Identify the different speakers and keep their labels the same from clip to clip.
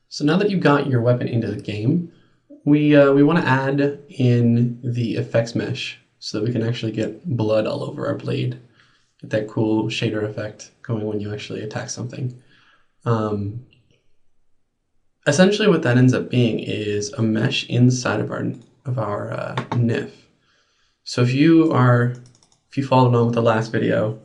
Speaker 1: So now that you've got your weapon into the game, we want to add in the effects mesh so that we can actually get blood all over our blade. Get that cool shader effect going when you actually attack something. Essentially what that ends up being is a mesh inside of our NIF. So if you followed on with the last video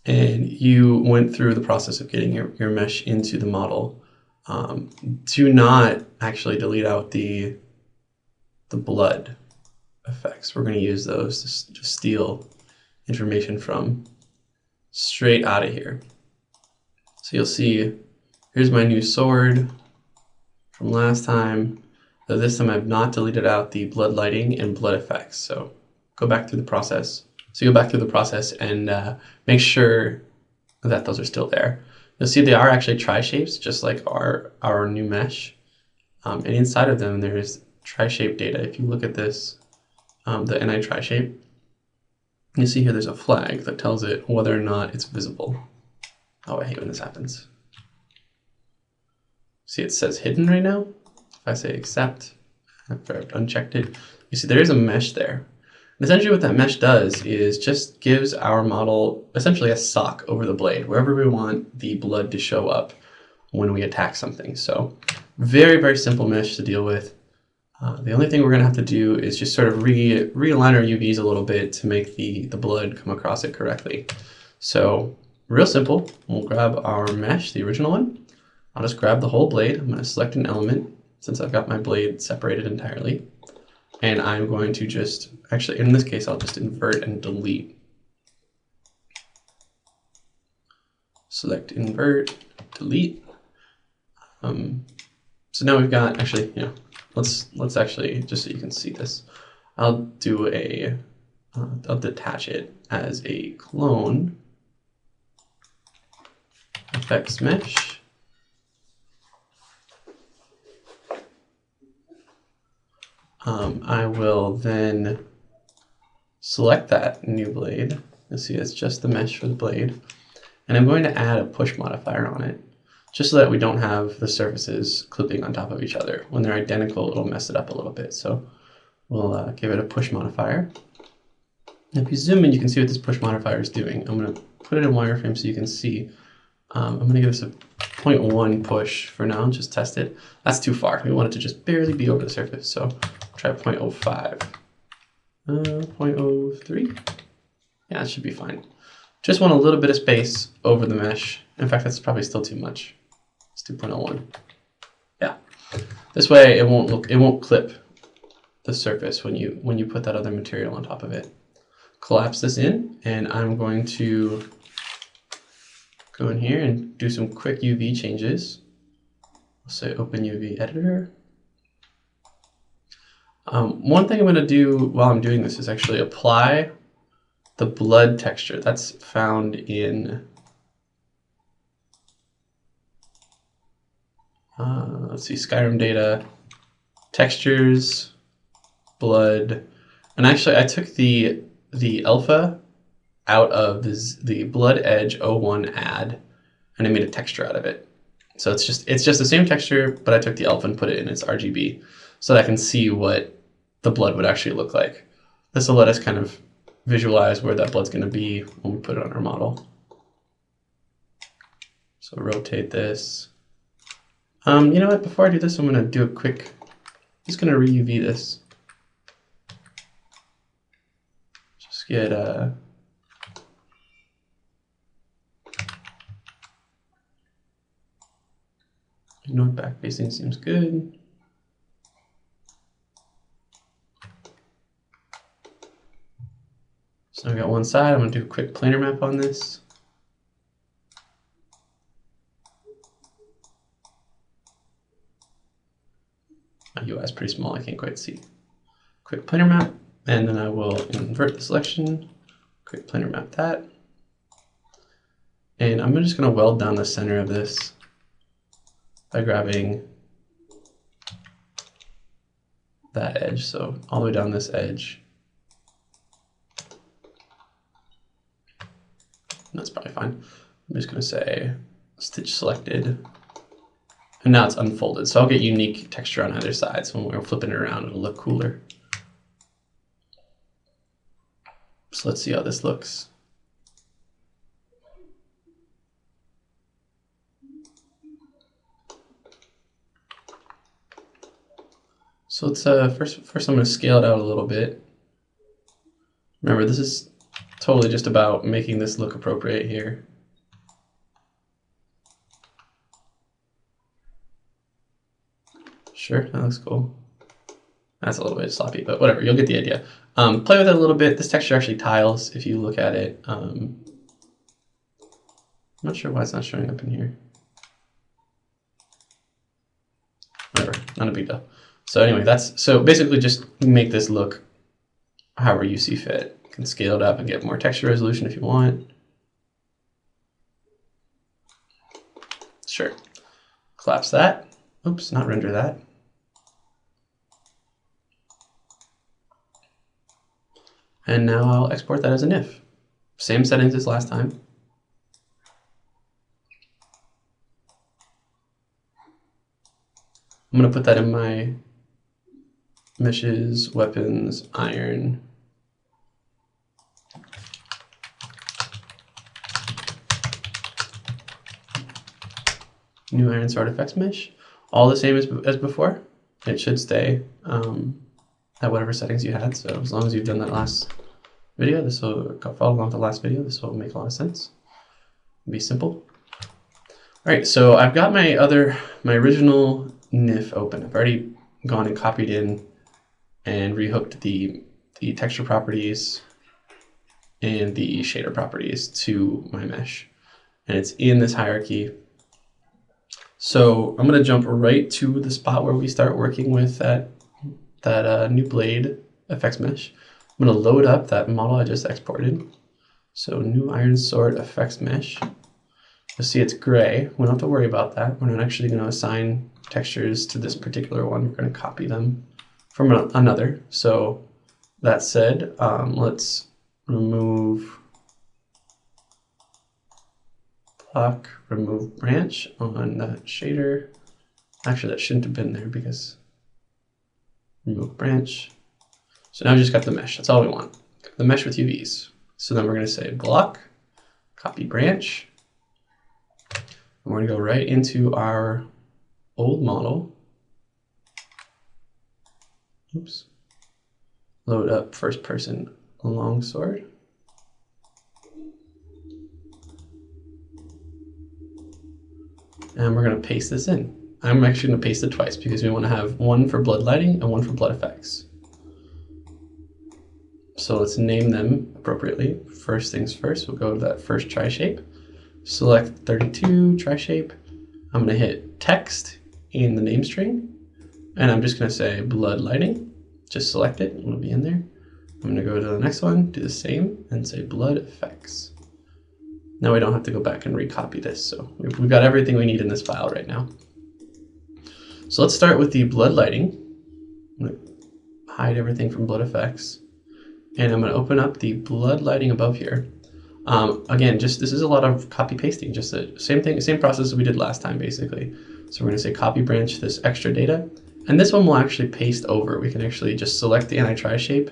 Speaker 1: and you went through the process of getting your mesh into the model, do not actually delete out the blood effects. We're going to use those to just steal information from straight out of here. So you'll see, here's my new sword from last time. So this time I've not deleted out the blood lighting and blood effects. So go back through the process. So go back through the process and make sure that those are still there. You'll see they are actually tri-shapes, just like our new mesh. And inside of them, there's tri-shape data. If you look at this, the NI tri-shape, you see here there's a flag that tells it whether or not it's visible. Oh, I hate when this happens. See, it says hidden right now. If I say accept, after I've unchecked it, you see there is a mesh there. And essentially what that mesh does is just gives our model essentially a sock over the blade, wherever we want the blood to show up when we attack something. So very, very simple mesh to deal with. The only thing we're going to have to do is just sort of realign our UVs a little bit to make the blood come across it correctly. So real simple. We'll grab our mesh, the original one. I'll just grab the whole blade. I'm going to select an element since I've got my blade separated entirely. And I'm going to just, actually in this case, I'll just invert and delete. Select invert, delete. So now we've got, actually, let's actually, just so you can see this, I'll do I'll detach it as a clone effects mesh. I will then select that new blade. You'll see it's just the mesh for the blade. And I'm going to add a push modifier on it, just so that we don't have the surfaces clipping on top of each other. When they're identical, it'll mess it up a little bit. So we'll give it a push modifier. And if you zoom in, you can see what this push modifier is doing. I'm going to put it in wireframe so you can see. I'm going to give this a 0.1 push for now, just test it. That's too far. We want it to just barely be over the surface. So try 0.05. 0.03. Yeah, it should be fine. Just want a little bit of space over the mesh. In fact, that's probably still too much. It's 2.01. Yeah. This way it won't clip the surface when you put that other material on top of it. Collapse this in, and I'm going to go in here and do some quick UV changes. I'll say open UV editor. One thing I'm going to do while I'm doing this is actually apply the blood texture that's found in, let's see, Skyrim data, textures, blood, and actually I took the alpha out of the blood edge 01 add, and I made a texture out of it. So it's just the same texture, but I took the alpha and put it in its RGB so that I can see what the blood would actually look like. This will let us kind of visualize where that blood's going to be when we put it on our model. So rotate this. You know what? Before I do this, I'm going to do a quick. Just going to re-UV this. Just get ignore back facing seems good. So I've got one side. I'm going to do a quick planar map on this. My UI is pretty small. I can't quite see. Quick planar map, and then I will invert the selection. Quick planar map that. And I'm just going to weld down the center of this by grabbing that edge. So all the way down this edge. That's probably fine. I'm just going to say stitch selected And now it's unfolded. So I'll get unique texture on either side. So when we're flipping it around, it'll look cooler. So let's see how this looks. So let's first I'm going to scale it out a little bit. Remember, this is totally just about making this look appropriate here. Sure, that looks cool. That's a little bit sloppy, but whatever, you'll get the idea. Play with it a little bit. This texture actually tiles if you look at it. I'm not sure why it's not showing up in here. Whatever, not a big deal. So anyway, so basically just make this look however you see fit. You can scale it up and get more texture resolution if you want. Sure. Collapse that. Oops, not render that. And now I'll export that as an if. Same settings as last time. I'm going to put that in my meshes, weapons, iron. New iron sword effects mesh. All the same as before. It should stay at whatever settings you had. So as long as you've done that last video, this will follow along with the last video. This will make a lot of sense. It'll be simple. All right, so I've got my original NIF open. I've already gone and copied in and rehooked the texture properties and the shader properties to my mesh. And it's in this hierarchy. So I'm going to jump right to the spot where we start working with that new blade effects mesh. I'm going to load up that model I just exported. So new iron sword effects mesh. You'll see it's gray. We don't have to worry about that. We're not actually going to assign textures to this particular one. We're going to copy them from another. So that said, let's remove block, remove branch on that shader. Actually, that shouldn't have been there because remove branch. So now we just got the mesh. That's all we want. The mesh with UVs. So then we're going to say block, copy branch. And we're going to go right into our old model. Oops. Load up first person longsword. And we're going to paste this in. I'm actually going to paste it twice because we want to have one for blood lighting and one for blood effects. So let's name them appropriately. First things first, we'll go to that first tri-shape. Select 32 tri-shape. I'm going to hit text in the name string. And I'm just going to say blood lighting. Just select it. It'll be in there. I'm going to go to the next one, do the same, and say blood effects. Now we don't have to go back and recopy this. So we've got everything we need in this file right now. So let's start with the blood lighting. I'm going to hide everything from blood effects. And I'm going to open up the blood lighting above here. Again, this is a lot of copy pasting, just the same thing, same process that we did last time, basically. So we're going to say copy branch this extra data. And this one will actually paste over. We can actually just select the anti-tri shape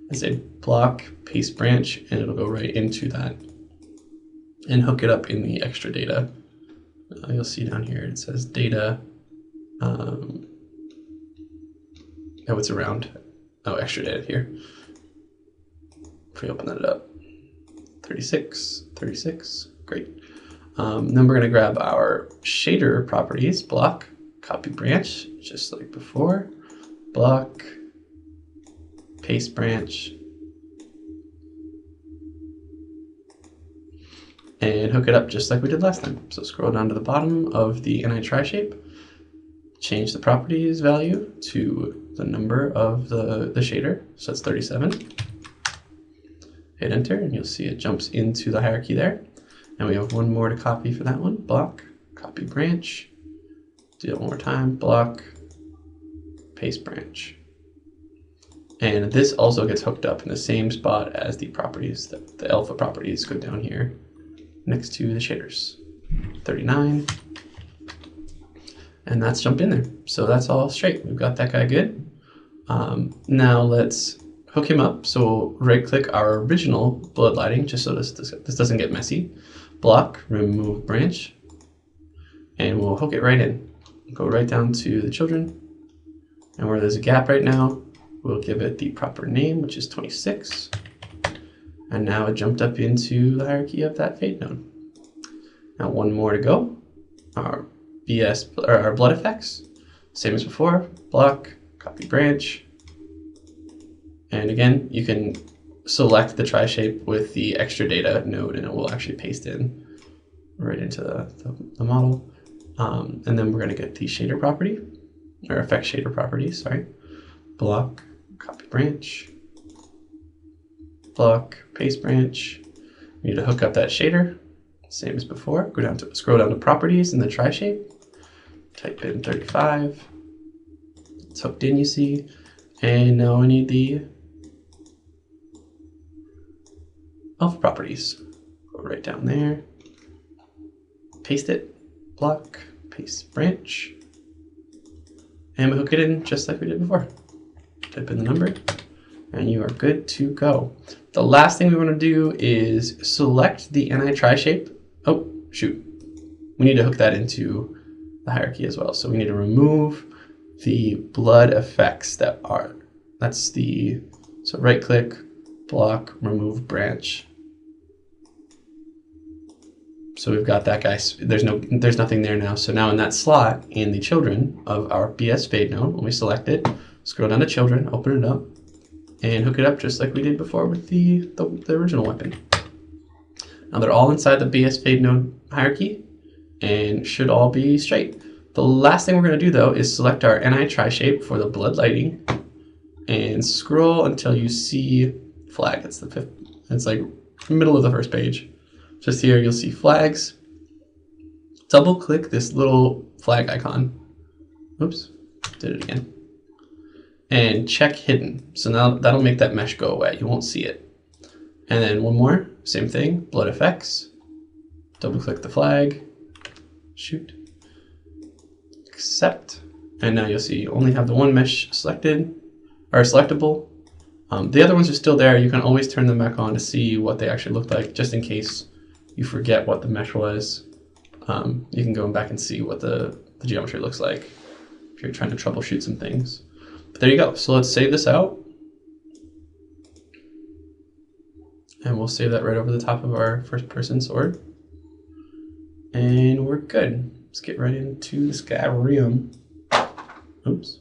Speaker 1: and say block, paste branch, and it'll go right into that and hook it up in the extra data. You'll see down here, it says data. Oh, it's around. Oh, extra data here. If we open that up, 36, 36, great. Then we're going to grab our shader properties, block, copy branch, just like before, block, paste branch, and hook it up just like we did last time. So scroll down to the bottom of the anti-tri shape, change the properties value to the number of the shader, so that's 37. Hit enter and you'll see it jumps into the hierarchy there. And we have one more to copy for that one. Block, copy branch, do it one more time, block, paste branch. And this also gets hooked up in the same spot as the properties, the alpha properties go down here next to the shaders. 39. and that's jumped in there. So that's all straight. We've got that guy good. Now let's hook him up. So we'll right click our original blood lighting just so this doesn't get messy. Block, remove branch, and we'll hook it right in. Go right down to the children, and where there's a gap right now, we'll give it the proper name, which is 26. And now it jumped up into the hierarchy of that fade node. Now one more to go. Our our blood effects, same as before. Block, copy branch, and again you can select the tri-shape with the extra data node, and it will actually paste in right into the model. And then we're going to get the shader property, or effect shader property. Sorry. Block, copy branch, block, paste branch. We need to hook up that shader, same as before. Go down to scroll down to properties in the tri-shape. Type in 35. It's hooked in, you see. And now I need the alpha properties. Go right down there. Paste it. Block, paste branch. And we hook it in just like we did before. Type in the number, and you are good to go. The last thing we want to do is select the NI tri-shape. Oh, shoot. We need to hook that into the hierarchy as well. So we need to remove the blood effects so right click, block, remove branch. So we've got that guy. There's nothing there now. So now in that slot in the children of our BS fade node, when we select it, scroll down to children, open it up, and hook it up just like we did before with the original weapon. Now they're all inside the BS fade node hierarchy and should all be straight. The last thing we're going to do though is select our NI tri-shape for the blood lighting and scroll until you see flag. It's the fifth. It's like middle of the first page. Just here you'll see flags. Double click this little flag icon. Oops, did it again. And check hidden. So now that'll make that mesh go away. You won't see it. And then one more, same thing, blood effects. Double click the flag. Shoot. Accept. And now you'll see you only have the one mesh selected, or selectable. The other ones are still there. You can always turn them back on to see what they actually look like, just in case you forget what the mesh was. You can go back and see what the geometry looks like if you're trying to troubleshoot some things. But there you go. So let's save this out. And we'll save that right over the top of our first person sword. And we're good. Let's get right into the Skyrim. Oops.